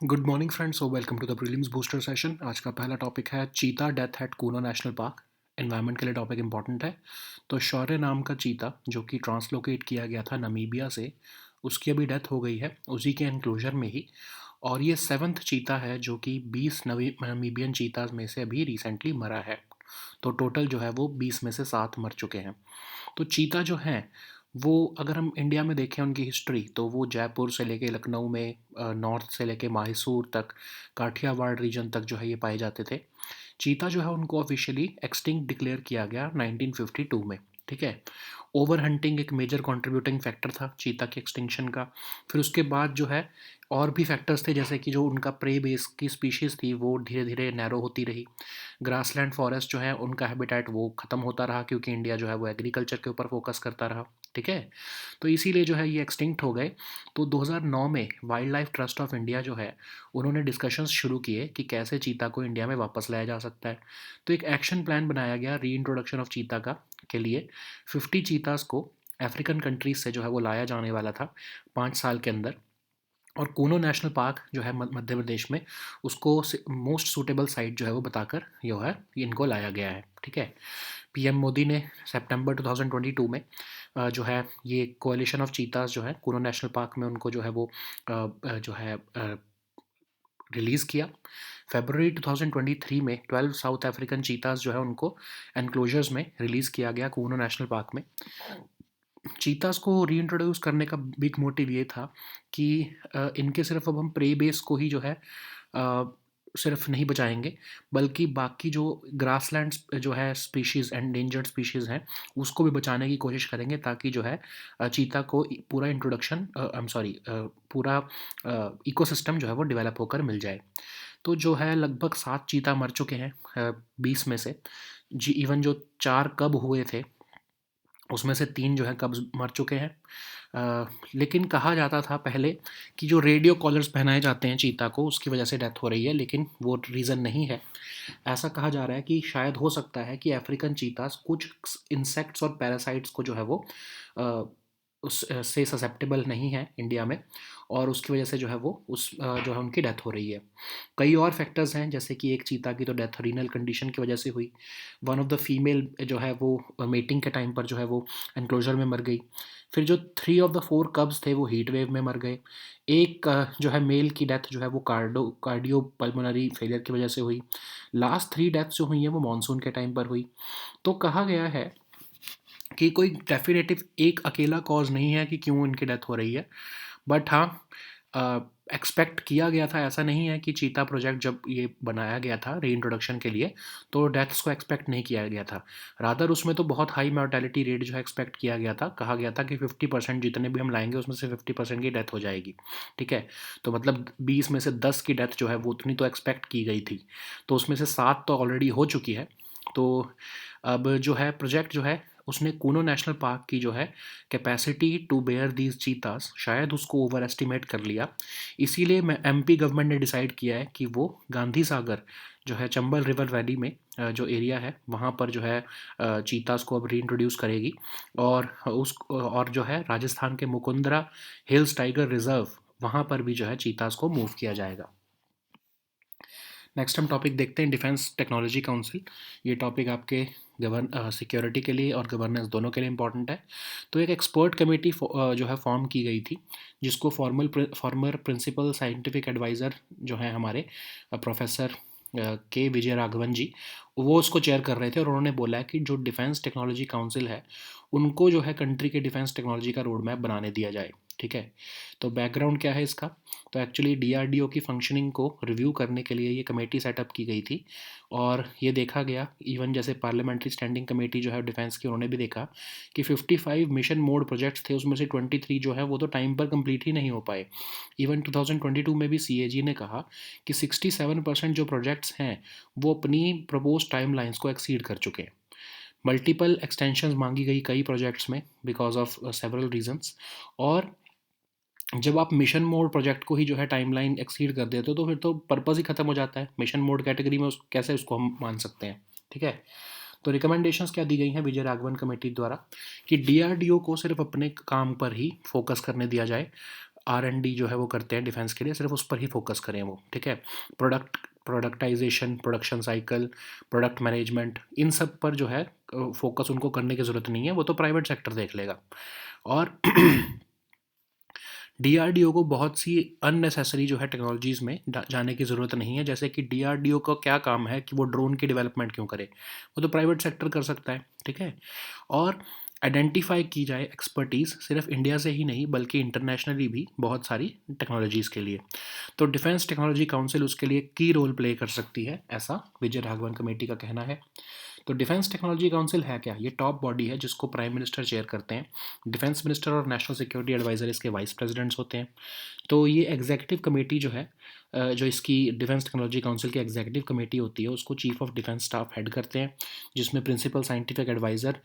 Good morning friends, welcome to the prelims booster session. आज का पहला टॉपिक है cheetah death at Kuno national park. Environment के लिए टॉपिक इंपॉर्टेंट है। तो शौर्य नाम का चीता जो कि ट्रांसलोकेट किया गया था नमीबिया से, उसकी अभी डेथ हो गई है उसी के एनक्लोजर में ही। और ये सेवन्थ चीता है जो कि 20 नमीबियन चीताज में से अभी रिसेंटली मरा है। तो टोटल जो है वो 20 में से 7 मर चुके हैं। तो चीता जो हैं वो, अगर हम इंडिया में देखें उनकी हिस्ट्री, तो वो जयपुर से लेके लखनऊ में, नॉर्थ से लेके मैसूर तक, काठियावाड़ रीजन तक जो है ये पाए जाते थे। चीता जो है उनको ऑफिशियली एक्सटिंक्ट डिक्लेयर किया गया 1952 में। ठीक है। ओवर हंटिंग एक मेजर कंट्रीब्यूटिंग फैक्टर था चीता के एक्सटिंक्शन का। फिर उसके बाद जो है और भी फैक्टर्स थे, जैसे कि जो उनका प्रे बेस की स्पीशीज़ थी वो धीरे धीरे नैरो होती रही। ग्रासलैंड फॉरेस्ट जो है उनका हैबिटेट वो ख़त्म होता रहा क्योंकि इंडिया जो है वो एग्रीकल्चर के ऊपर फोकस करता रहा। ठीक है। तो इसीलिए जो है ये एक्सटिंक्ट हो गए। तो 2009 में wild life trust of India जो है उन्होंने डिस्कशंस शुरू किए कि कैसे चीता को इंडिया में वापस लाया जा सकता है। तो एक एक्शन प्लान बनाया गया री इंट्रोडक्शन ऑफ चीता का के लिए। 50 चीतास को अफ्रीकन कंट्रीज से जो है वो लाया जाने वाला था 5 साल के अंदर। और कूनो नेशनल पार्क जो है मध्य प्रदेश में, उसको मोस्ट सूटेबल साइट जो है वो बताकर जो है इनको लाया गया है। ठीक है। पीएम मोदी ने सितंबर 2022 में जो है ये कोalition ऑफ चीतास जो है कूनो नेशनल पार्क में उनको जो है वो जो है रिलीज़ किया। फरवरी 2023 में 12 साउथ अफ्रीकन चीतास जो है उनको एनक्लोजर्स में रिलीज़ किया गया कूनो नेशनल पार्क में। चीतास को रीइंट्रोड्यूस करने का बिग मोटिव ये था कि इनके सिर्फ अब हम प्रे बेस को ही जो है सिर्फ नहीं बचाएंगे, बल्कि बाकी जो ग्रासलैंड जो है स्पीशीज़ एंडेंजर्ड स्पीशीज़ हैं उसको भी बचाने की कोशिश करेंगे, ताकि जो है चीता को पूरा इंट्रोडक्शन आई एम सॉरी पूरा इकोसिस्टम जो है वो डेवलप होकर मिल जाए। तो जो है लगभग 7 चीता मर चुके हैं 20 में से। जी इवन जो 4 कब हुए थे उसमें से 3 जो हैं कब्ज़ मर चुके हैं। लेकिन कहा जाता था पहले कि जो रेडियो कॉलर्स पहनाए जाते हैं चीता को उसकी वजह से डेथ हो रही है, लेकिन वो रीज़न नहीं है। ऐसा कहा जा रहा है कि शायद हो सकता है कि अफ्रीकन चीतास कुछ इंसेक्ट्स और पैरासाइट्स को जो है वो अ, उस से ससेप्टेबल नहीं है इंडिया में, और उसकी वजह से जो है वो जो है उनकी डेथ हो रही है। कई और फैक्टर्स हैं, जैसे कि एक चीता की तो डेथ रीनल कंडीशन की वजह से हुई। वन ऑफ द फीमेल जो है वो मेटिंग के टाइम पर जो है वो एनक्लोजर में मर गई। फिर जो 3 ऑफ द 4 कब्स थे वो हीट वेव में मर गए। एक जो है मेल की डेथ जो है वो कार्डियो पल्मोनरी फेलियर की वजह से हुई। लास्ट 3 डेथ्स जो हुई हैं वो मानसून के टाइम पर हुई। तो कहा गया है कि कोई डेफिनेटिव एक अकेला कॉज नहीं है कि क्यों इनकी डेथ हो रही है। बट हाँ, एक्सपेक्ट किया गया था, ऐसा नहीं है कि चीता प्रोजेक्ट जब ये बनाया गया था रीइंट्रोडक्शन के लिए तो डेथ्स को एक्सपेक्ट नहीं किया गया था। रादर उसमें तो बहुत हाई मोर्टेलिटी रेट जो है एक्सपेक्ट किया गया था। कहा गया था कि 50% जितने भी हम लाएंगे उसमें से 50% की डेथ हो जाएगी। ठीक है। तो मतलब 20 में से 10 की डेथ जो है वो उतनी तो एक्सपेक्ट की गई थी। तो उसमें से 7 तो ऑलरेडी हो चुकी है। तो अब जो है प्रोजेक्ट जो है उसने कूनो नेशनल पार्क की जो है capacity to bear these cheetahs शायद उसको ओवर एस्टिमेट कर लिया। इसीलिए मैं एमपी गवर्नमेंट ने डिसाइड किया है कि वो गांधी सागर जो है चंबल रिवर वैली में जो एरिया है वहाँ पर जो है चीतास को अब रीइंट्रोड्यूस करेगी। और जो है राजस्थान के मुकुंदरा हिल्स टाइगर रिजर्व वहाँ पर भी जो है चीतास को मूव किया जाएगा। नेक्स्ट हम टॉपिक देखते हैं डिफेंस टेक्नोलॉजी काउंसिल। ये टॉपिक आपके सिक्योरिटी के लिए और गवर्नेंस दोनों के लिए इम्पॉर्टेंट है। तो एक एक्सपर्ट कमेटी जो है फॉर्म की गई थी, जिसको फॉर्मर प्रिंसिपल साइंटिफिक एडवाइज़र जो है हमारे प्रोफेसर के विजय राघवन जी, वो उसको चेयर कर रहे थे। और उन्होंने बोला है कि जो डिफेंस टेक्नोलॉजी काउंसिल है उनको जो है कंट्री के डिफेंस टेक्नोलॉजी का रोड मैप बनाने दिया जाए। ठीक है। तो बैकग्राउंड क्या है इसका? तो एक्चुअली डीआरडीओ की फंक्शनिंग को रिव्यू करने के लिए ये कमेटी सेटअप की गई थी। और ये देखा गया, इवन जैसे पार्लियामेंट्री स्टैंडिंग कमेटी जो है डिफेंस की, उन्होंने भी देखा कि 55 मिशन मोड प्रोजेक्ट्स थे, उसमें से 23 जो है वो तो टाइम पर कंप्लीट ही नहीं हो पाए। इवन 2022 में भी सीएजी ने कहा कि 67% जो प्रोजेक्ट्स हैं वो अपनी प्रपोज टाइम लाइन्स को एक्सीड कर चुके हैं। मल्टीपल एक्सटेंशंस मांगी गई कई प्रोजेक्ट्स में बिकॉज ऑफ सेवरल रीजंस। और जब आप मिशन मोड प्रोजेक्ट को ही जो है टाइमलाइन एक्सीड कर देते हो तो फिर तो पर्पस ही खत्म हो जाता है। मिशन मोड कैटेगरी में कैसे उसको हम मान सकते हैं? ठीक है। तो रिकमेंडेशंस क्या दी गई हैं विजय राघवन कमेटी द्वारा कि डीआरडीओ को सिर्फ अपने काम पर ही फोकस करने दिया जाए। R&D जो है वो करते हैं डिफेंस के लिए, सिर्फ उस पर ही फोकस करें वो, ठीक है। प्रोडक्टाइजेशन, प्रोडक्शन साइकिल, प्रोडक्ट मैनेजमेंट, इन सब पर जो है फोकस उनको करने की ज़रूरत नहीं है, वो तो प्राइवेट सेक्टर देख लेगा। और डीआरडीओ को बहुत सी अननेसेसरी जो है टेक्नोलॉजीज़ में जाने की ज़रूरत नहीं है। जैसे कि डीआरडीओ का क्या काम है कि वो ड्रोन की डेवलपमेंट क्यों करे, वो तो प्राइवेट सेक्टर कर सकता है, ठीक है। और आइडेंटिफाई की जाए एक्सपर्टीज़ सिर्फ इंडिया से ही नहीं बल्कि इंटरनेशनली भी बहुत सारी टेक्नोलॉजीज़ के लिए। तो डिफेंस टेक्नोलॉजी काउंसिल उसके लिए की रोल प्ले कर सकती है, ऐसा विजय राघवन कमेटी का कहना है। तो डिफेंस टेक्नोलॉजी काउंसिल है क्या? ये टॉप बॉडी है जिसको प्राइम मिनिस्टर चेयर करते हैं। डिफेंस मिनिस्टर और नेशनल सिक्योरिटी एडवाइज़र इसके वाइस प्रेसिडेंट्स होते हैं। तो ये एग्जीक्यूटिव कमेटी जो है, जो इसकी डिफेंस टेक्नोलॉजी काउंसिल की एग्जीक्यूटिव कमेटी होती है, उसको chief of defence staff head करते हैं, जिसमें प्रिंसिपल साइंटिफिक एडवाइज़र,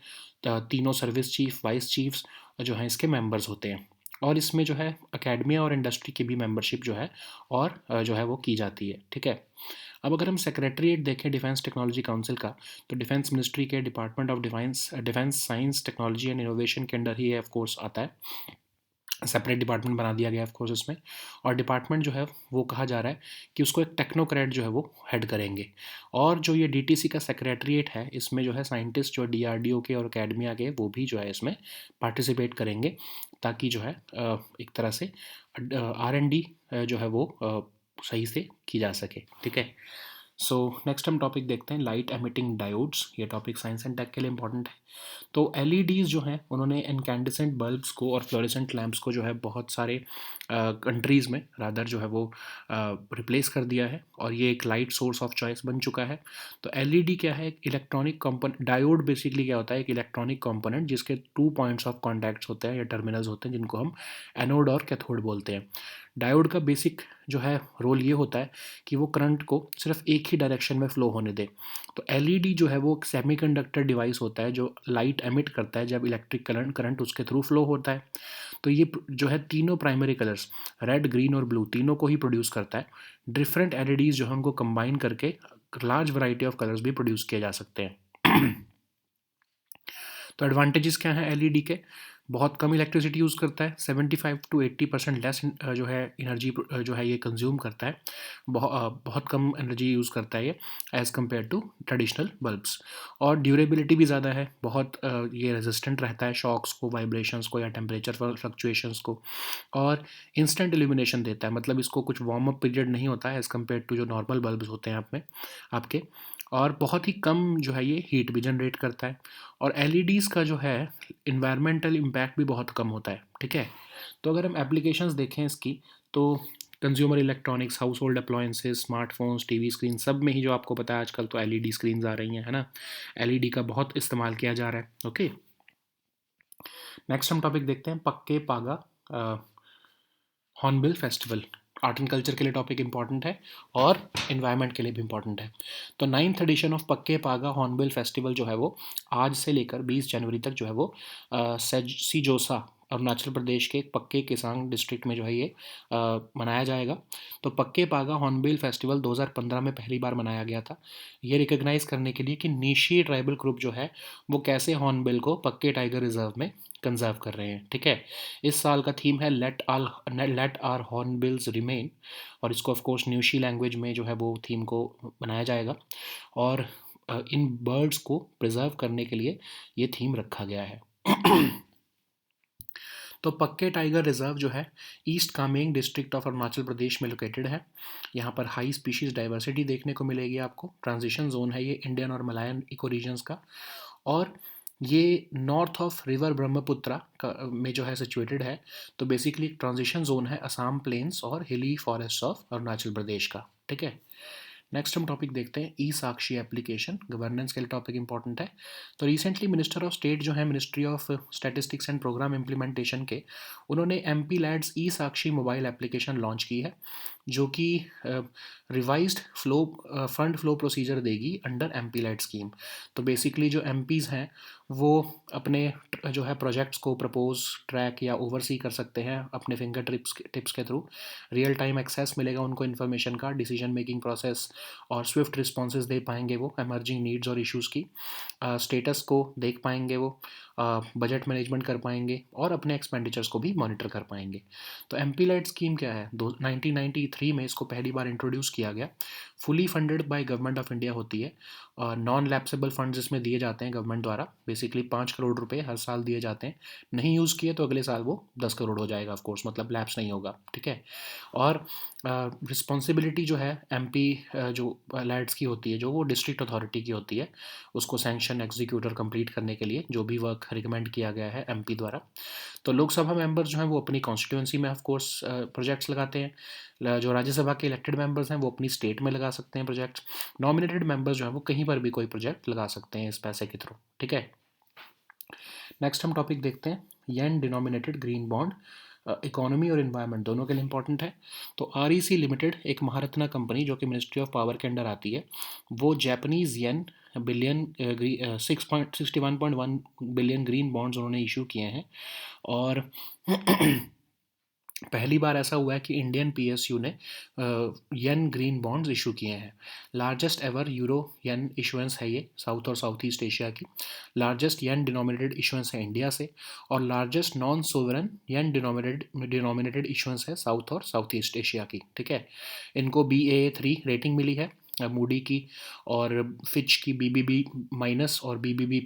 तीनों सर्विस चीफ, वाइस चीफ्स जो हैं इसके मेंबर्स होते हैं। और इसमें जो है अकेडमिया और इंडस्ट्री की भी मेंबरशिप जो है और जो है वो की जाती है, ठीक है। अब अगर हम सेक्रेटरीट देखें डिफेंस टेक्नोलॉजी काउंसिल का, तो डिफेंस मिनिस्ट्री के department of defence science technology and innovation के अंडर ही ऑफ कोर्स आता है। सेपरेट डिपार्टमेंट बना दिया गया है ऑफ कोर्स इसमें। और डिपार्टमेंट जो है वो कहा जा रहा है कि उसको एक टेक्नोक्रेट जो है वो हेड करेंगे। और जो ये डीटीसी का सेक्रेटरीट है, इसमें जो है साइंटिस्ट जो डीआरडीओ के और अकेडमिया के वो भी जो है इसमें पार्टिसिपेट करेंगे, ताकि जो है एक तरह से R&D जो है वो सही से की जा सके, ठीक है। सो नेक्स्ट हम टॉपिक देखते हैं, लाइट एमिटिंग डायोड्स। ये टॉपिक साइंस एंड टेक के लिए इंपॉर्टेंट है। तो एलईडीज़ जो हैं उन्होंने इनकैंडेसेंट बल्ब्स को और फ्लोरेसेंट लैंप्स को जो है बहुत सारे कंट्रीज़ में रादर जो है वो रिप्लेस कर दिया है, और ये एक लाइट सोर्स ऑफ चॉइस बन चुका है। तो एलईडी क्या है? एक इलेक्ट्रॉनिक कंपोनेंट। डायोड बेसिकली क्या होता है? एक इलेक्ट्रॉनिक कंपोनेंट जिसके 2 पॉइंट्स ऑफ कॉन्टैक्ट्स होते हैं या टर्मिनल्स होते हैं, जिनको हम एनोड और कैथोड बोलते हैं। डायोड का बेसिक जो है रोल ये होता है कि वो करंट को सिर्फ एक ही डायरेक्शन में फ़्लो होने दे। तो एलईडी जो है वो एक सेमीकंडक्टर डिवाइस होता है जो लाइट एमिट करता है जब इलेक्ट्रिक करंट उसके थ्रू फ्लो होता है। तो ये जो है तीनों प्राइमरी कलर्स, रेड, ग्रीन और ब्लू, तीनों को ही प्रोड्यूस करता है। डिफरेंट एलईडीज़ जो है उनको कंबाइन करके लार्ज वैरायटी ऑफ कलर्स भी प्रोड्यूस किए जा सकते हैं। तो एडवांटेजेस क्या हैं एलईडी के? बहुत कम इलेक्ट्रिसिटी यूज़ करता है, 75 to 80% लेस जो है एनर्जी जो है ये कंज्यूम करता है। बहुत कम एनर्जी यूज़ करता है ये as compare to traditional bulbs. और ड्यूरेबिलिटी भी ज़्यादा है, बहुत ये रेजिस्टेंट रहता है शॉक्स को, वाइब्रेशंस को या टेम्परेचर फ्लक्चुएशंस को। और इंस्टेंट इल्यूमिनेशन देता है, मतलब इसको कुछ वार्म अप पीरियड नहीं होता है एज़ कम्पेयर टू जो नॉर्मल बल्ब्स होते हैं आपके। और बहुत ही कम जो है ये हीट भी जनरेट करता है। और एलईडीज़ का जो है इन्वायरमेंटल इम्पैक्ट भी बहुत कम होता है, ठीक है। तो अगर हम एप्लीकेशंस देखें इसकी, तो consumer electronics, house hold appliances, smartphones, TV screen, सब में ही जो आपको पता है आजकल तो एलईडी स्क्रीन्स आ रही हैं, है ना। एलईडी का बहुत इस्तेमाल किया जा रहा है, ओके। नेक्स्ट हम टॉपिक देखते हैं, पक्के पागा hornbill festival. Art and culture के लिए टॉपिक इंपॉर्टेंट है और इन्वायरमेंट के लिए भी इंपॉर्टेंट है। तो 9th एडिशन ऑफ पक्के पागा हॉर्नबिल फेस्टिवल जो है वो आज से लेकर 20 जनवरी तक जो है वो सिजोसा, अरुणाचल प्रदेश के पक्के केसांग डिस्ट्रिक्ट में जो है ये मनाया जाएगा। तो पक्के पागा हॉर्नबिल फेस्टिवल 2015 में पहली बार मनाया गया था, ये रिकग्नाइज करने के लिए कि नीशी ट्राइबल ग्रुप जो है वो कैसे हॉर्नबिल को पक्के टाइगर रिजर्व में कंजर्व कर रहे हैं, ठीक है। इस साल का थीम है लेट आर हॉर्नबिल्स रिमेन, और इसको ऑफ कोर्स न्यूशी लैंग्वेज में जो है वो थीम को बनाया जाएगा। और इन बर्ड्स को प्रिजर्व करने के लिए ये थीम रखा गया है। तो पक्के टाइगर रिजर्व जो है east Kameng district of Arunachal Pradesh में लोकेटेड है। यहाँ पर हाई स्पीशीज़ डाइवर्सिटी देखने को मिलेगी आपको। ट्रांजिशन जोन है ये इंडियन और मलायन इको रीजन्स का। और ये नॉर्थ ऑफ रिवर ब्रह्मपुत्रा में जो है सिचुएटेड है। तो बेसिकली ट्रांजिशन जोन है असम प्लेन्स और हिली फॉरेस्ट ऑफ अरुणाचल प्रदेश का, ठीक है। नेक्स्ट हम टॉपिक देखते हैं, ई साक्षी एप्लीकेशन। गवर्नेंस के लिए टॉपिक इंपॉर्टेंट है। तो रिसेंटली मिनिस्टर ऑफ स्टेट जो है ministry of statistics and programme implementation के, उन्होंने MP LADS e Sakshi mobile application launch की है, जो कि रिवाइज्ड फंड फ्लो प्रोसीजर देगी अंडर MP लैड स्कीम। तो बेसिकली जो MPs हैं वो अपने जो है प्रोजेक्ट्स को प्रपोज, ट्रैक या ओवरसी कर सकते हैं अपने फिंगर टिप्स के थ्रू। रियल टाइम एक्सेस मिलेगा उनको इन्फॉर्मेशन का, डिसीजन मेकिंग प्रोसेस और स्विफ्ट रिस्पॉन्सेज दे पाएंगे वो एमर्जिंग नीड्स और इश्यूज़ की। स्टेटस को देख पाएंगे वो, बजट मैनेजमेंट कर पाएंगे और अपने एक्सपेंडिचर्स को भी मॉनिटर कर पाएंगे। तो एम पी लाइट स्कीम क्या है? 1993 में इसको पहली बार इंट्रोड्यूस किया गया। Fully funded by government of India होती है। नॉन लैप्सेबल फंड्स इसमें दिए जाते हैं गवर्नमेंट द्वारा। बेसिकली 5 करोड़ रुपए हर साल दिए जाते हैं। नहीं यूज़ किए तो अगले साल वो 10 करोड़ हो जाएगा, ऑफकोर्स, मतलब लैप्स नहीं होगा, ठीक है। और रिस्पॉन्सिबिलिटी जो है एमपी जो लैड्स की होती है, जो वो डिस्ट्रिक्ट अथॉरिटी की होती है, उसको सैंक्शन एग्जीक्यूटर कंप्लीट करने के लिए जो भी वर्क रिकमेंड किया गया है एमपी द्वारा। तो लोकसभा मेंबर्स जो हैं वो अपनी कॉन्स्टिट्यूंसी में ऑफ कोर्स प्रोजेक्ट्स लगाते हैं। जो राज्यसभा के इलेक्टेड मेंबर्स हैं वो अपनी स्टेट में लगा सकते हैं प्रोजेक्ट्स। नॉमिनेटेड मेंबर्स जो हैं वो कहीं पर भी कोई प्रोजेक्ट लगा सकते हैं इस पैसे के थ्रू, ठीक है। नेक्स्ट हम टॉपिक देखते हैं, येन डिनोमिनेटेड ग्रीन बॉन्ड। इकोनॉमी और इन्वायरमेंट दोनों के लिए इंपॉर्टेंट है। तो आर ई सी लिमिटेड एक महारत्ना कंपनी जो कि मिनिस्ट्री ऑफ पावर के अंडर आती है, वो जैपनीज़ येन बिलियन 6.61.1 बिलियन ग्रीन बॉन्ड्स उन्होंने इशू किए हैं। और पहली बार ऐसा हुआ है कि इंडियन पीएसयू ने येन ग्रीन बॉन्ड्स इशू किए हैं। लार्जेस्ट एवर यूरो येन इशुएंस है ये साउथ और साउथ ईस्ट एशिया की। लार्जेस्ट येन डिनोमिनेटेड इशुएंस है इंडिया से। और लार्जेस्ट नॉन सोवरन येन डिनोमिनेटेड इशुएंस है साउथ और साउथ ईस्ट एशिया की, ठीक है। इनको BAA3 रेटिंग मिली है मूडी की, और फिच की BBB- और BBB+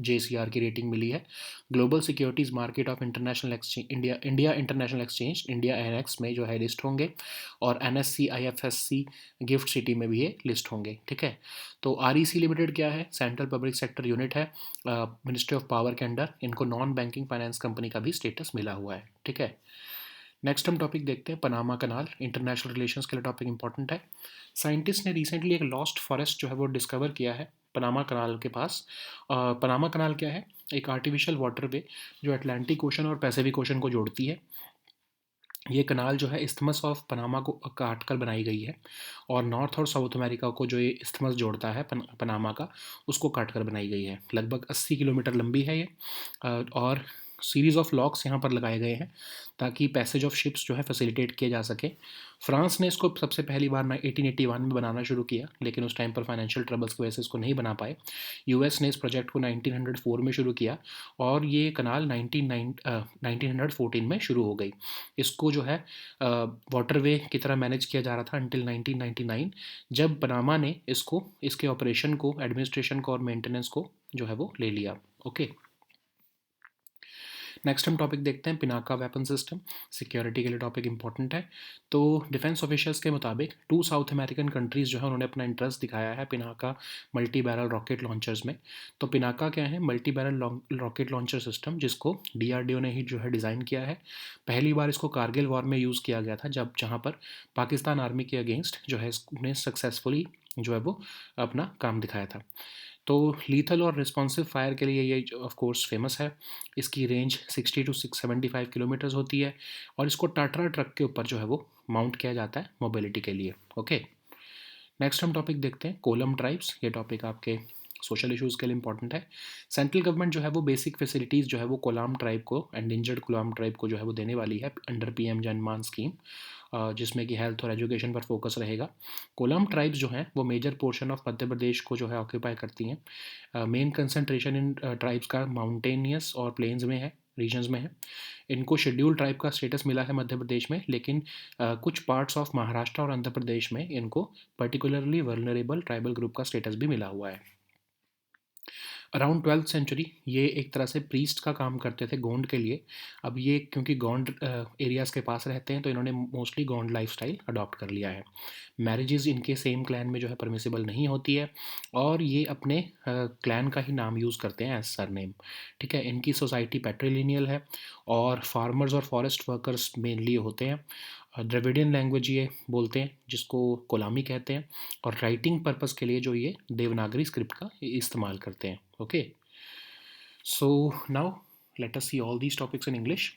JCR की रेटिंग मिली है। Global securities market of international exchange India international exchange India NX में जो है लिस्ट होंगे। और NSC IFSC गिफ्ट सिटी में भी ये लिस्ट होंगे, ठीक है। तो REC लिमिटेड क्या है? सेंट्रल पब्लिक सेक्टर यूनिट है मिनिस्ट्री ऑफ पावर के अंडर। इनको नॉन बैंकिंग फाइनेंस कंपनी का भी स्टेटस मिला हुआ है, ठीक है। नेक्स्ट हम टॉपिक देखते हैं, पनामा कनाल। इंटरनेशनल रिलेशंस के लिए टॉपिक इंपॉर्टेंट है। साइंटिस्ट ने रिसेंटली एक लॉस्ट फॉरेस्ट जो है वो डिस्कवर किया है पनामा कनाल के पास। पनामा कनाल क्या है? एक आर्टिफिशियल वाटरवे जो अटलांटिक ओशन और पैसिफिक ओशन को जोड़ती है। ये कनाल जो है इस्थमस ऑफ पनामा को काट कर बनाई गई है। और नॉर्थ और साउथ अमेरिका को जो ये इस्थमस जोड़ता है पनामा का, उसको काट कर बनाई गई है। लगभग 80 किलोमीटर लंबी है ये। और सीरीज़ ऑफ लॉक्स यहाँ पर लगाए गए हैं ताकि पैसेज ऑफ शिप्स जो है फैसिलिटेट किए जा सके। फ्रांस ने इसको सबसे पहली बार 1881 में बनाना शुरू किया, लेकिन उस टाइम पर फाइनेंशियल ट्रबल्स की वजह से इसको नहीं बना पाए। यूएस ने इस प्रोजेक्ट को 1904 में शुरू किया, और ये कनाल 1914 में शुरू हो गई। इसको जो है वाटरवे की तरह मैनेज किया जा रहा था अंटिल 1999, जब पनामा ने इसको, इसके ऑपरेशन को, एडमिनिस्ट्रेशन को और मेंटेनेंस को जो है वो ले लिया, ओके। नेक्स्ट हम टॉपिक देखते हैं, पिनाका वेपन सिस्टम। सिक्योरिटी के लिए टॉपिक इंपॉर्टेंट है। तो डिफेंस ऑफिशियल्स के मुताबिक 2 साउथ अमेरिकन कंट्रीज़ जो है उन्होंने अपना इंटरेस्ट दिखाया है Pinaka multi barrel rocket launchers में। तो पिनाका क्या है? Multi barrel rocket launcher system, जिसको DRDO ने ही जो है डिज़ाइन किया है। पहली बार इसको कारगिल वॉर में यूज़ किया गया था, जब जहाँ पर पाकिस्तान आर्मी के अगेंस्ट जो है इसने सक्सेसफुली जो है वो अपना काम दिखाया था। तो लीथल और रिस्पॉन्सिव फायर के लिए ये ऑफ कोर्स फेमस है। इसकी रेंज 60 to 675 किलोमीटर्स होती है। और इसको टाटा ट्रक के ऊपर जो है वो माउंट किया जाता है मोबिलिटी के लिए, ओके। नेक्स्ट हम टॉपिक देखते हैं, कोलम ट्राइब्स। ये टॉपिक आपके सोशल इश्यूज़ के लिए इंपॉर्टेंट है। सेंट्रल गवर्नमेंट जो है वो बेसिक फैसिलिटीज़ जो है वो कोलाम ट्राइब को, एंडेंजर्ड कोलाम ट्राइब को जो है वो देने वाली है अंडर PM जनमान स्कीम, जिसमें कि हेल्थ और एजुकेशन पर फोकस रहेगा। कोलाम ट्राइब्स जो हैं वो major portion of Madhya Pradesh को जो है ऑक्यूपाई करती हैं। मेन कंसंट्रेशन इन ट्राइब्स का माउंटेनियस और प्लेन्स में है, रीजन्स में है। इनको शेड्यूल ट्राइब का स्टेटस मिला है मध्य प्रदेश में, लेकिन कुछ पार्ट्स ऑफ महाराष्ट्र और आंध्र प्रदेश में इनको पर्टिकुलरली वल्नरेबल ट्राइबल ग्रुप का स्टेटस भी मिला हुआ है। अराउंड 12th सेंचुरी ये एक तरह से प्रीस्ट का काम करते थे गोंड के लिए। अब ये क्योंकि गोंड एरियाज़ के पास रहते हैं, तो इन्होंने मोस्टली गोंड लाइफस्टाइल अडॉप्ट कर लिया है। मैरिजेज इनके सेम क्लैन में जो है परमिसिबल नहीं होती है, और ये अपने क्लैन का ही नाम यूज़ करते हैं एज सरनेम, ठीक है। इनकी सोसाइटी पैट्रिलिनियल है, और फार्मर्स और फॉरेस्ट वर्कर्स मेनली होते हैं। द्रविडियन लैंग्वेज ये बोलते हैं, जिसको कोलामी कहते हैं। और राइटिंग पर्पस के लिए जो ये देवनागरी स्क्रिप्ट का इस्तेमाल करते हैं, okay. So now let us see all these topics in English.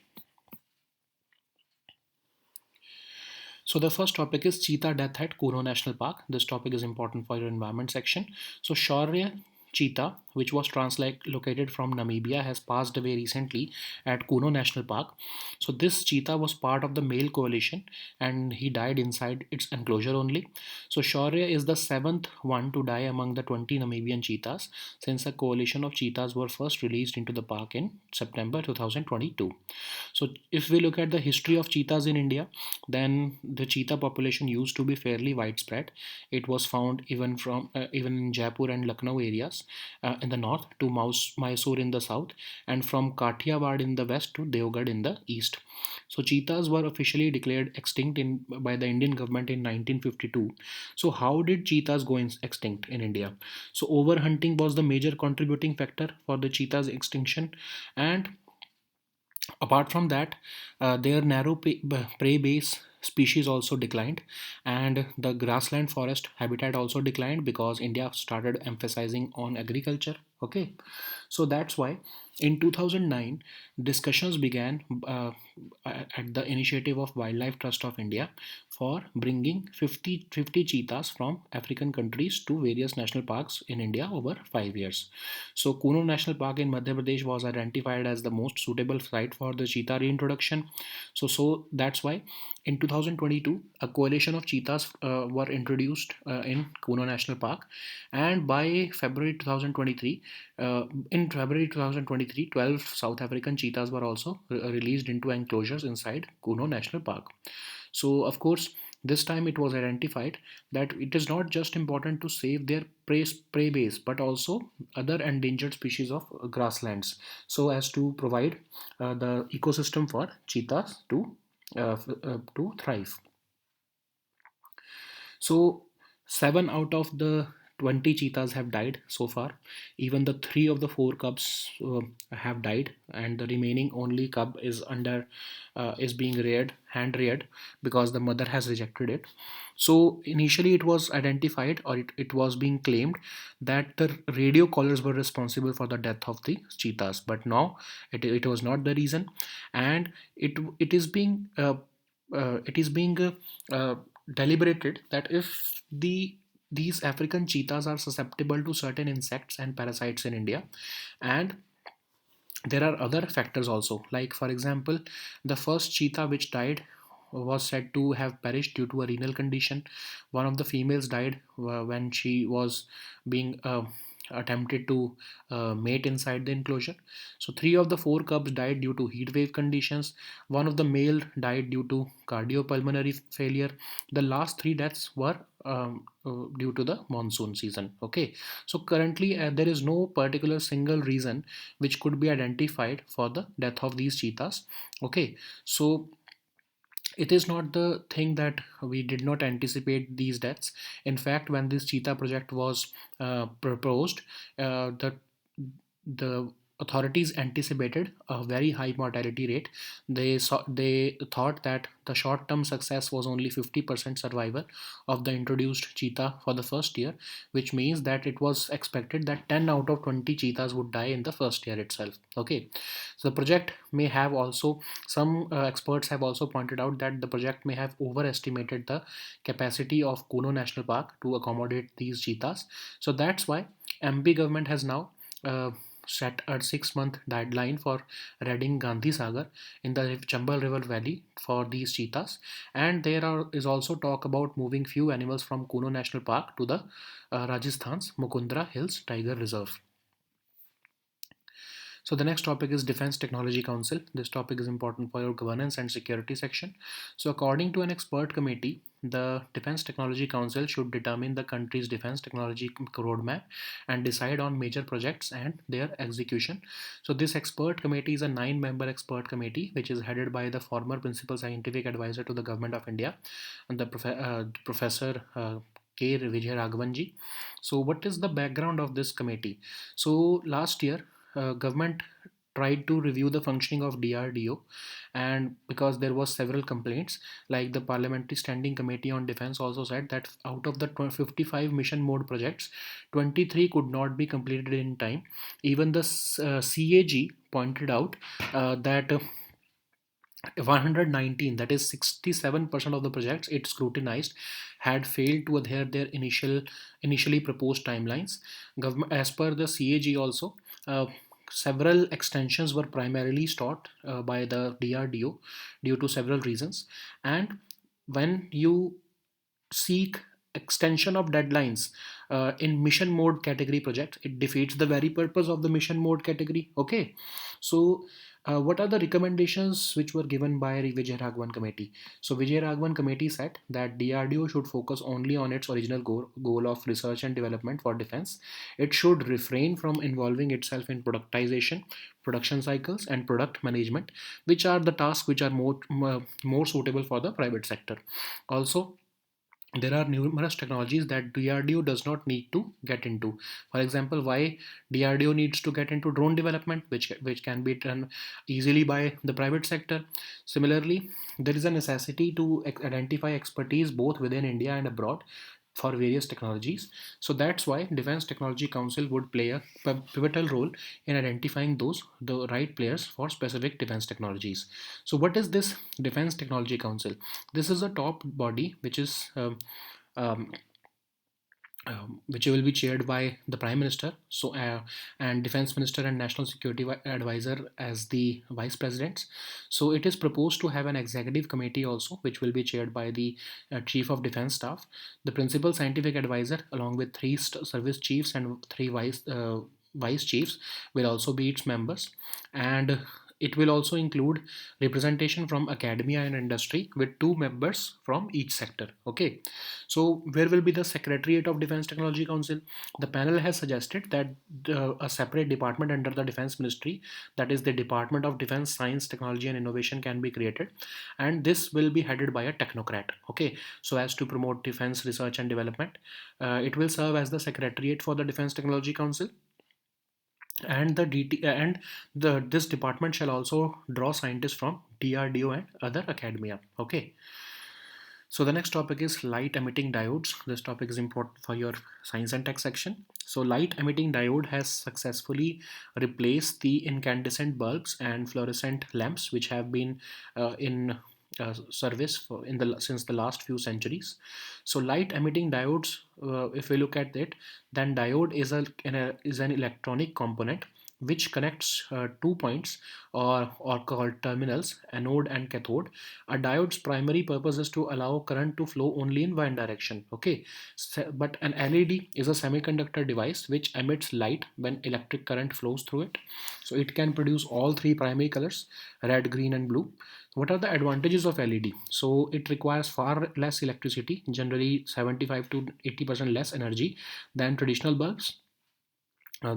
So the first topic is cheetah death at Kuno National Park. This topic is important for your environment section. So Shaurya cheetah which was translocated from Namibia, has passed away recently at Kuno National Park. So this cheetah was part of the male coalition and he died inside its enclosure only. So Shaurya is the seventh one to die among the 20 Namibian cheetahs since a coalition of cheetahs were first released into the park in September 2022. So if we look at the history of cheetahs in India, then the cheetah population used to be fairly widespread. It was found even in Jaipur and Lucknow areas in the north to Mysore in the south, and from Kathiawar in the west to Deoghar in the east. So cheetahs were officially declared extinct by the Indian government in 1952. So how did cheetahs go extinct in India? So overhunting was the major contributing factor for the cheetahs extinction, and apart from that, their narrow prey base species also declined, and the grassland forest habitat also declined because India started emphasizing on agriculture. Okay, so that's why in 2009 discussions began at the initiative of Wildlife Trust of India for bringing 50 cheetahs from African countries to various national parks in India over 5 years. So Kuno National Park in Madhya Pradesh was identified as the most suitable site for the cheetah reintroduction. So that's why in 2022 a coalition of cheetahs were introduced in Kuno National Park, and by February 2023, in February 2023, 12 South African cheetahs were also released into enclosures inside Kuno National Park. So, of course, this time it was identified that it is not just important to save their prey base but also other endangered species of grasslands, so as to provide the ecosystem for cheetahs to thrive. So, 7 out of the 20 cheetahs have died so far. Even the 3 of the 4 cubs have died, and the remaining only cub is being hand reared, because the mother has rejected it. So initially it was identified, or it was being claimed that the radio collars were responsible for the death of the cheetahs, but now it was not the reason, and it is being uh, deliberated that if these African cheetahs are susceptible to certain insects and parasites in India, and there are other factors also, like for example, the first cheetah which died was said to have perished due to a renal condition. One of the females died when she was being attempted to mate inside the enclosure. So 3 of the 4 cubs died due to heat wave conditions. One of the male died due to cardiopulmonary failure. The last 3 deaths were due to the monsoon season. Okay, so currently there is no particular single reason which could be identified for the death of these cheetahs. Okay, so it is not the thing that we did not anticipate these deaths. In fact, when this cheetah project was proposed, the authorities anticipated a very high mortality rate. They thought that the short term success was only 50% survival of the introduced cheetah for the first year, which means that it was expected that 10 out of 20 cheetahs would die in the first year itself. Okay, so the project may have also, some experts have also pointed out that the project may have overestimated the capacity of Kuno National Park to accommodate these cheetahs. So that's why MP government has now uh, set a 6 month deadline for readying Gandhi Sagar in the Chambal River Valley for these cheetahs. And is also talk about moving few animals from Kuno National Park to the Rajasthan's Mukundra Hills Tiger Reserve. So the next topic is Defense Technology Council. This topic is important for your governance and security section. So according to an expert committee, the Defense Technology Council should determine the country's defense technology roadmap and decide on major projects and their execution. So this expert committee is a 9-member expert committee which is headed by the former principal scientific advisor to the government of India, and the Professor K. Vijay Raghavanji. So what is the background of this committee? So last year government tried to review the functioning of DRDO, and because there was several complaints, like the Parliamentary Standing Committee on Defense also said that out of the 55 mission mode projects, 23 could not be completed in time. Even the CAG pointed out that 119, that is 67% of the projects it scrutinized, had failed to adhere their initially proposed timelines. Government, as per the CAG also, several extensions were primarily stopped by the DRDO due to several reasons. And when you seek extension of deadlines in mission mode category project, it defeats the very purpose of the mission mode category. Okay, so what are the recommendations which were given by Vijay Raghavan committee? So Vijay Raghavan committee said that DRDO should focus only on its original goal of research and development for defense. It should refrain from involving itself in productization, production cycles, and product management, which are the tasks which are more suitable for the private sector. Also, there are numerous technologies that DRDO does not need to get into. For example, why DRDO needs to get into drone development, which can be done easily by the private sector. Similarly, there is a necessity to identify expertise both within India and abroad for various technologies. So that's why Defense Technology Council would play a pivotal role in identifying the right players for specific defense technologies. So what is this Defense Technology Council? This is a top body um, which will be chaired by the Prime Minister, and Defense Minister and National Security Advisor as the vice presidents. So it is proposed to have an executive committee also, which will be chaired by the Chief of Defense Staff, the Principal Scientific Advisor, along with three service chiefs and three vice chiefs will also be its members. And it will also include representation from academia and industry with two members from each sector. Okay, so where will be the Secretariat of Defense Technology Council? The panel has suggested that a separate department under the Defense Ministry, that is the Department of Defense Science, Technology and Innovation, can be created, and this will be headed by a technocrat. Okay, so as to promote defense research and development, it will serve as the Secretariat for the Defense Technology Council, and the this department shall also draw scientists from DRDO and other academia. Okay, so the next topic is light emitting diodes. This topic is important for your science and tech section. So light emitting diode has successfully replaced the incandescent bulbs and fluorescent lamps which have been in service since the last few centuries. So light emitting diodes, if we look at it, then diode is an electronic component which connects two points, or called terminals, anode and cathode. A diode's primary purpose is to allow current to flow only in one direction. Okay, but an LED is a semiconductor device which emits light when electric current flows through it. So it can produce all three primary colors: red, green, and blue. What are the advantages of LED? So it requires far less electricity, generally 75 to 80% less energy than traditional bulbs.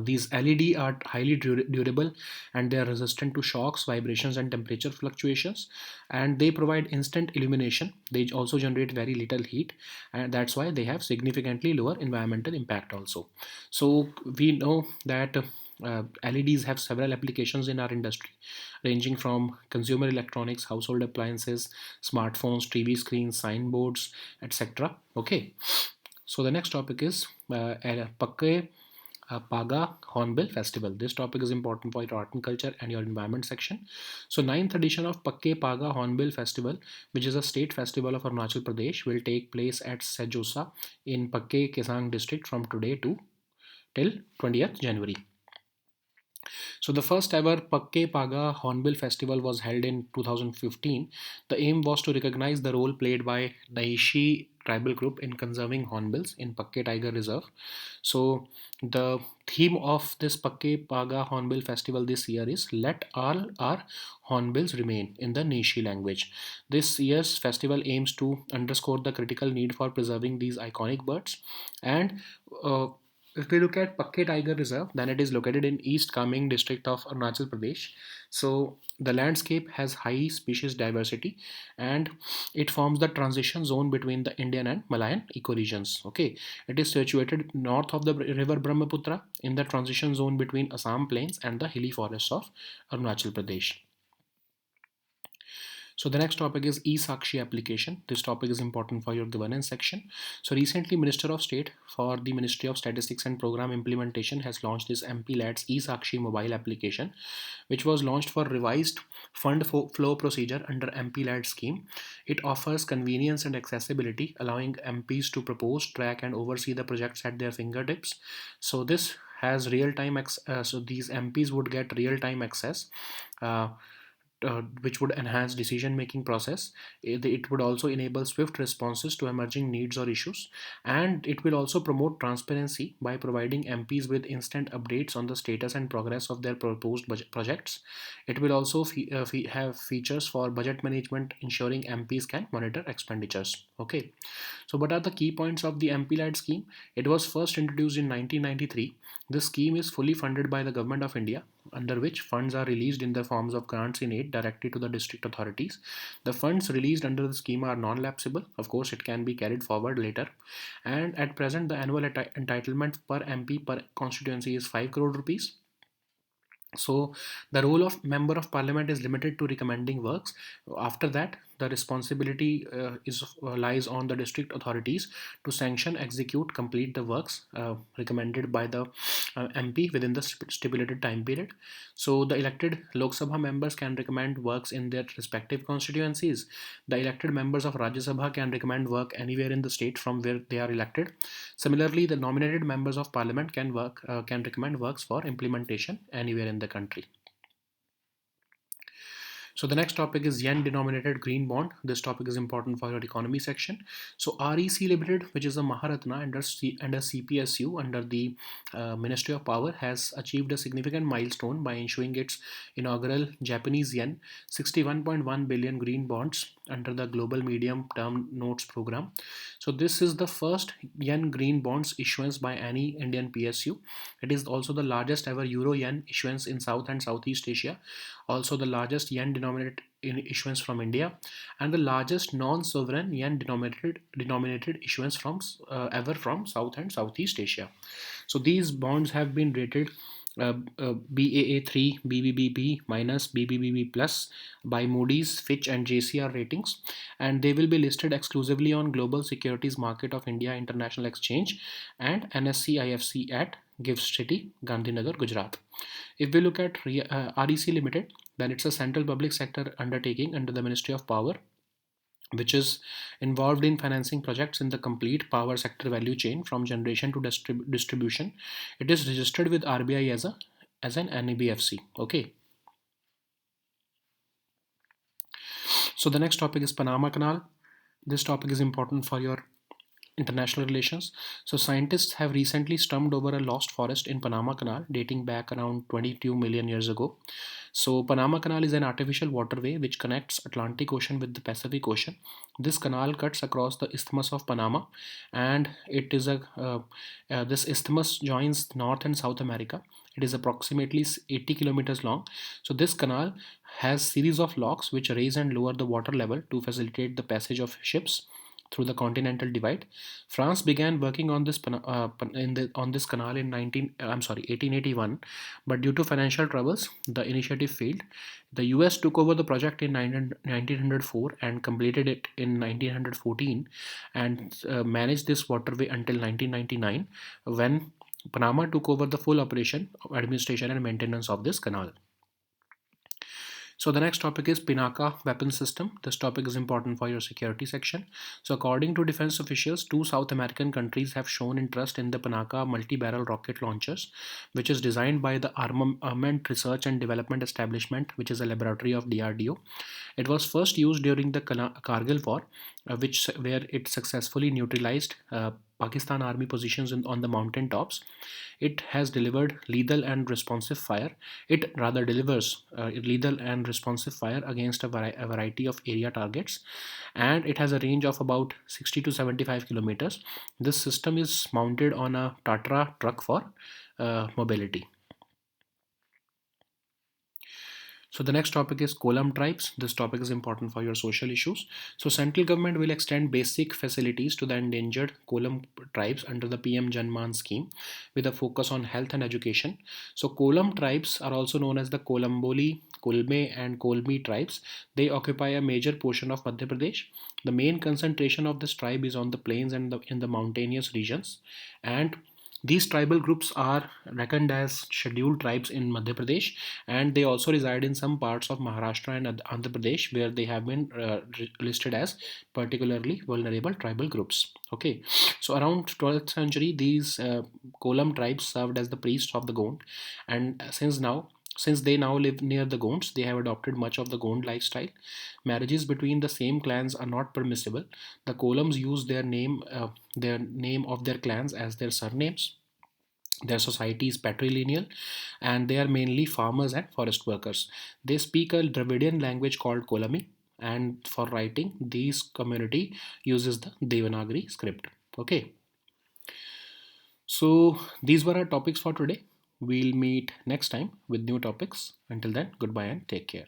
These LED are highly durable, and they are resistant to shocks, vibrations, and temperature fluctuations. And they provide instant illumination. They also generate very little heat, and that's why they have significantly lower environmental impact also. So we know that LEDs have several applications in our industry, ranging from consumer electronics, household appliances, smartphones, TV screens, signboards, etc. Okay. So the next topic is Pakke Paga Hornbill Festival. This topic is important for your art and culture and your environment section. So ninth edition of Pakke Paga Hornbill Festival, which is a state festival of Arunachal Pradesh, will take place at Sejosa in Pakke Kesang district from today to till 20th January. So the first ever Pakke Paga Hornbill Festival was held in 2015. The aim was to recognize the role played by Daishi tribal group in conserving hornbills in Pakke Tiger Reserve. So the theme of this Pakke Paga Hornbill Festival this year is "Let All Our Hornbills Remain" in the Nishi language. This year's festival aims to underscore the critical need for preserving these iconic birds. And if we look at Pakke Tiger Reserve, then it is located in East Kameng district of Arunachal Pradesh. So the landscape has high species diversity, and it forms the transition zone between the Indian and Malayan ecoregions. Okay, it is situated north of the river Brahmaputra in the transition zone between Assam plains and the hilly forests of Arunachal Pradesh. So the next topic is e-Sakshi application. This topic is important for your governance section. So recently, Minister of State for the Ministry of Statistics and Program Implementation has launched this MP-LADS e-Sakshi mobile application, which was launched for revised fund flow procedure under MP-LAD scheme. It offers convenience and accessibility, allowing MPs to propose, track, and oversee the projects at their fingertips. So this has real-time so these MPs would get real-time access. Uh, which would enhance decision making process. It would also enable swift responses to emerging needs or issues, and it will also promote transparency by providing MPs with instant updates on the status and progress of their proposed budget projects. It will also have features for budget management, ensuring MPs can monitor expenditures. Okay, so what are the key points of the MP-LAD scheme? It was first introduced in 1993. This scheme is fully funded by the Government of India, under which funds are released in the forms of grants in aid directly to the district authorities. The funds released under the scheme are non-lapsable. Of course, it can be carried forward later. And at present, the annual entitlement per MP per constituency is 5 crore rupees. So the role of member of parliament is limited to recommending works. After that, the responsibility lies on the district authorities to sanction, execute, complete the works recommended by the MP within the stipulated time period. So the elected Lok Sabha members can recommend works in their respective constituencies. The elected members of Rajya Sabha can recommend work anywhere in the state from where they are elected. Similarly, the nominated members of parliament can recommend works for implementation anywhere in the country. So the next topic is yen denominated green bond. This topic is important for your economy section. So REC Limited, which is a Maharatna under CPSU under the Ministry of Power, has achieved a significant milestone by issuing its inaugural Japanese yen 61.1 billion green bonds under the Global Medium Term Notes program. So this is the first yen green bonds issuance by any Indian PSU. It is also the largest ever euro yen issuance in South and Southeast Asia, also the largest yen denominated issuance from India, and the largest non-sovereign yen denominated issuance from ever from South and Southeast Asia. So these bonds have been rated BAA3, BBBB minus, BBBB plus by Moody's, Fitch, and JCR ratings, and they will be listed exclusively on Global Securities Market of India International Exchange and NSE IFC at GIFT City, Gandhinagar, Gujarat. If we look at REC Limited, then it's a central public sector undertaking under the Ministry of Power, which is involved in financing projects in the complete power sector value chain from generation to distribution. It is registered with RBI as an NBFC. Okay. So the next topic is Panama Canal. This topic is important for your international relations. So scientists have recently stumbled over a lost forest in Panama Canal dating back around 22 million years ago. So Panama Canal is an artificial waterway which connects Atlantic Ocean with the Pacific Ocean. This canal cuts across the Isthmus of Panama, and it is this isthmus joins North and South America. It is approximately 80 kilometers long. So this canal has series of locks which raise and lower the water level to facilitate the passage of ships through the continental divide. France began working on this on this canal in 1881, but due to financial troubles, the initiative failed. The US took over the project in 1904 and completed it in 1914, and managed this waterway until 1999, when Panama took over the full operation, administration, and maintenance of this canal. So the next topic is Pinaka weapon system. This topic is important for your security section. So according to defense officials, two South American countries have shown interest in the Pinaka multi-barrel rocket launchers, which is designed by the Armament Research and Development Establishment, which is a laboratory of DRDO. It was first used during the Kargil War, where it successfully neutralized Pakistan army positions on the mountain tops. It has delivered lethal and responsive fire. It rather delivers lethal and responsive fire against a variety of area targets, and it has a range of about 60 to 75 kilometers. This system is mounted on a Tatra truck for mobility. So the next topic is Kolam tribes. This topic is important for your social issues. So central government will extend basic facilities to the endangered Kolam tribes under the PM Janman scheme with a focus on health and education. So Kolam tribes are also known as the Kolamboli, Kulme and Kolmi tribes. They occupy a major portion of Madhya Pradesh. The main concentration of this tribe is on the plains and in the mountainous regions, and these tribal groups are reckoned as scheduled tribes in Madhya Pradesh, and they also reside in some parts of Maharashtra and Andhra Pradesh where they have been listed as particularly vulnerable tribal groups. Okay, so around 12th century, these Kolam tribes served as the priests of the Gond, and since they now live near the Gonds, they have adopted much of the Gond lifestyle. Marriages between the same clans are not permissible. The Kolams use their name of their clans as their surnames. Their society is patrilineal, and they are mainly farmers and forest workers. They speak a Dravidian language called Kolami, and for writing, this community uses the Devanagari script. Okay, so these were our topics for today. We'll meet next time with new topics. Until then, goodbye and take care.